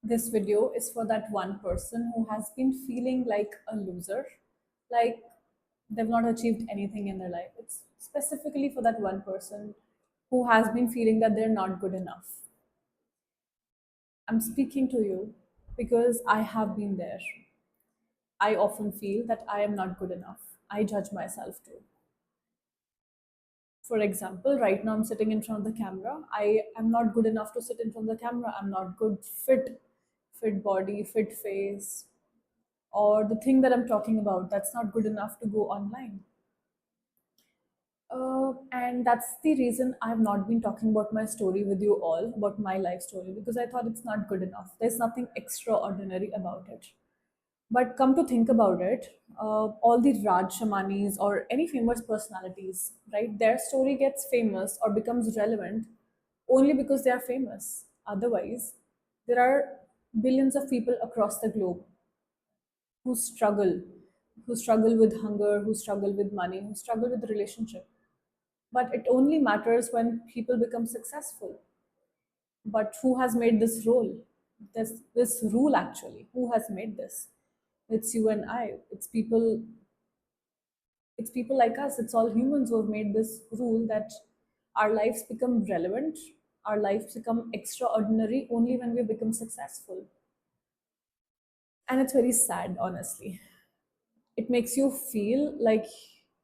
This video is for that one person who has been feeling like a loser, like they've not achieved anything in their life. It's specifically for that one person who has been feeling that they're not good enough. I'm speaking to you because I have been there. I often feel that I am not good enough. I judge myself too. For example, right now I'm sitting in front of the camera. I am not good enough to sit in front of the camera. I'm not good fit body, fit face, or the thing that I'm talking about, that's not good enough to go online. And that's the reason I have not been talking about my story with you all, about my life story, because I thought it's not good enough. There's nothing extraordinary about it. But come to think about it, all the Raj Shamanis or any famous personalities, right? Their story gets famous or becomes relevant only because they are famous. Otherwise, there are billions of people across the globe who struggle, who struggle with hunger, who struggle with money, who struggle with relationship. But it only matters when people become successful. But who has made this role? This rule actually. Who has made this? It's you and I. It's people like us. It's all humans who have made this rule that our lives become relevant, our lives become extraordinary only when we become successful. And it's very sad, honestly. It makes you feel like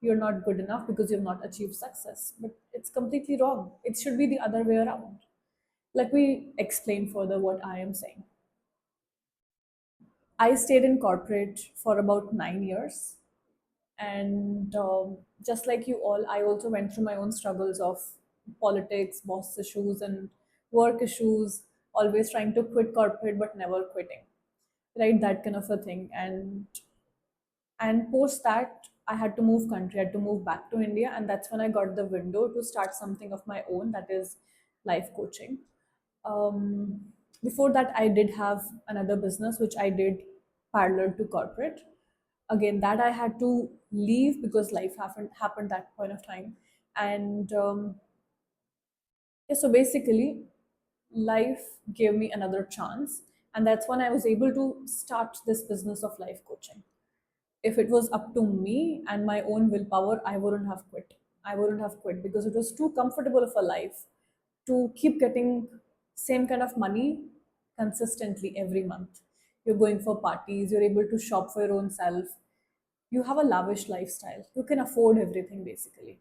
you're not good enough because you've not achieved success. But it's completely wrong. It should be the other way around. Let me explain further what I am saying. I stayed in corporate for about 9 years. And just like you all, I also went through my own struggles of politics, boss issues, and work issues, always trying to quit corporate but never quitting, right? That kind of a thing. And post that, I had to move country. I had to move back to India, and that's when I got the window to start something of my own, that is life coaching. um, Before that, I did have another business which I did parallel to corporate. Again, that I had to leave because life happened that point of time. And yeah, so basically life gave me another chance, and that's when I was able to start this business of life coaching. If it was up to me and my own willpower, I wouldn't have quit. I wouldn't have quit because it was too comfortable of a life to keep getting same kind of money consistently every month. You're going for parties, you're able to shop for your own self. You have a lavish lifestyle. You can afford everything basically.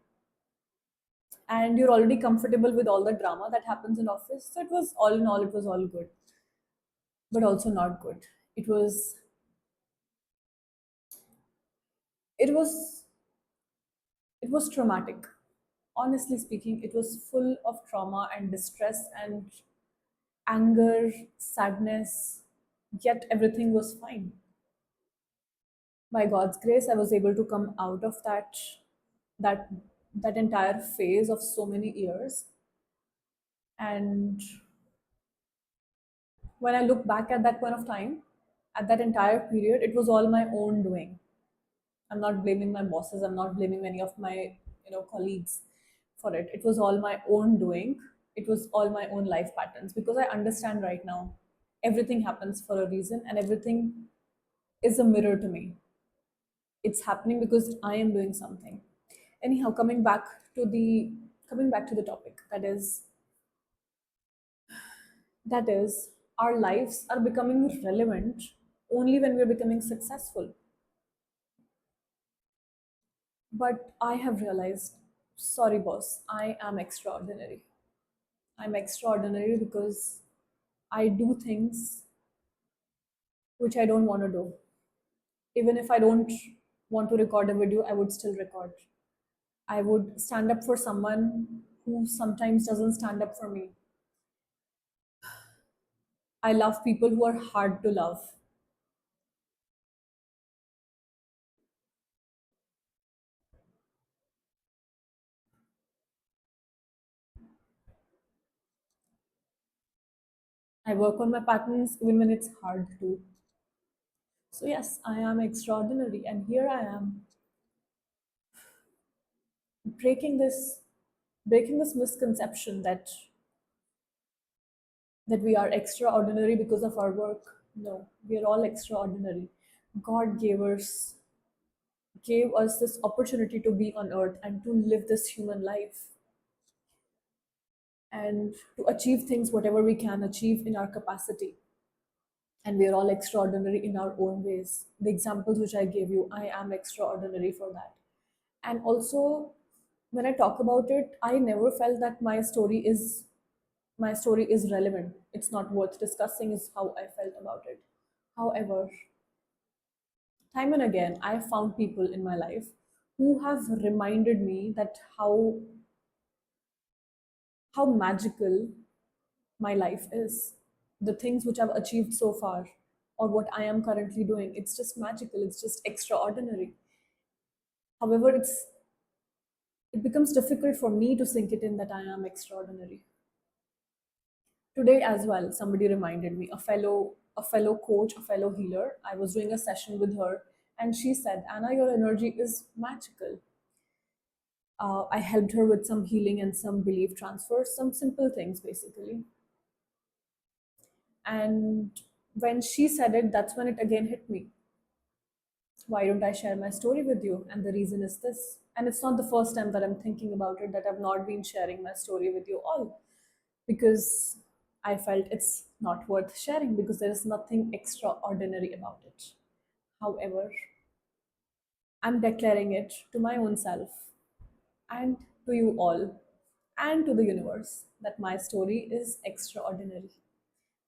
And you're already comfortable with all the drama that happens in office. So it was all in all, it was all good, but also not good. It was it was it was traumatic. Honestly speaking, it was full of trauma and distress and anger, sadness, yet everything was fine. By God's grace, I was able to come out of that that entire phase of so many years. And when I look back at that point of time, at that entire period, it was all my own doing. I'm not blaming my bosses. I'm not blaming any of my colleagues for it. It was all my own doing. It was all my own life patterns because I understand right now everything happens for a reason and everything is a mirror to me. It's happening because I am doing something. Anyhow, coming back to the topic, that is our lives are becoming relevant only when we're becoming successful. But I have realized, sorry, boss, I am extraordinary. I'm extraordinary because I do things which I don't want to do. Even if I don't want to record a video, I would still record. I would stand up for someone who sometimes doesn't stand up for me. I love people who are hard to love. I work on my patterns even when it's hard to. So, yes, I am extraordinary, and here I am breaking this breaking this misconception that that we are extraordinary because of our work. No, we are all extraordinary. God gave us this opportunity to be on earth and to live this human life and to achieve things whatever we can achieve in our capacity. And we are all extraordinary in our own ways. The examples which I gave you, I am extraordinary for that. And also, when I talk about it, I never felt that my story is relevant. It's not worth discussing, is how I felt about it. However, time and again, I have found people in my life who have reminded me that how magical my life is. The things which I've achieved so far, or what I am currently doing, it's just magical, it's just extraordinary. However, it becomes difficult for me to sink it in that I am extraordinary. Today as well, somebody reminded me, a fellow coach, a fellow healer. I was doing a session with her, and she said, Anna, your energy is magical. I helped her with some healing and some belief transfers, some simple things basically. And when she said it, that's when it again hit me. Why don't I share my story with you? And the reason is this. And it's not the first time that I'm thinking about it, that I've not been sharing my story with you all, because I felt it's not worth sharing because there is nothing extraordinary about it. However, I'm declaring it to my own self and to you all and to the universe that my story is extraordinary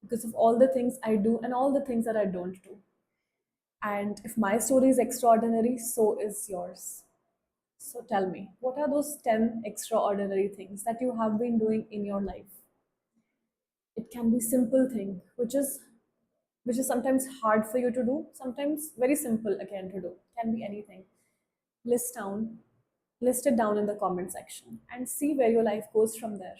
because of all the things I do and all the things that I don't do. And if my story is extraordinary, so is yours. So tell me, what are those 10 extraordinary things that you have been doing in your life? It can be simple thing, which is sometimes hard for you to do, sometimes very simple again to do. Can be anything. List down, list it down in the comment section and see where your life goes from there.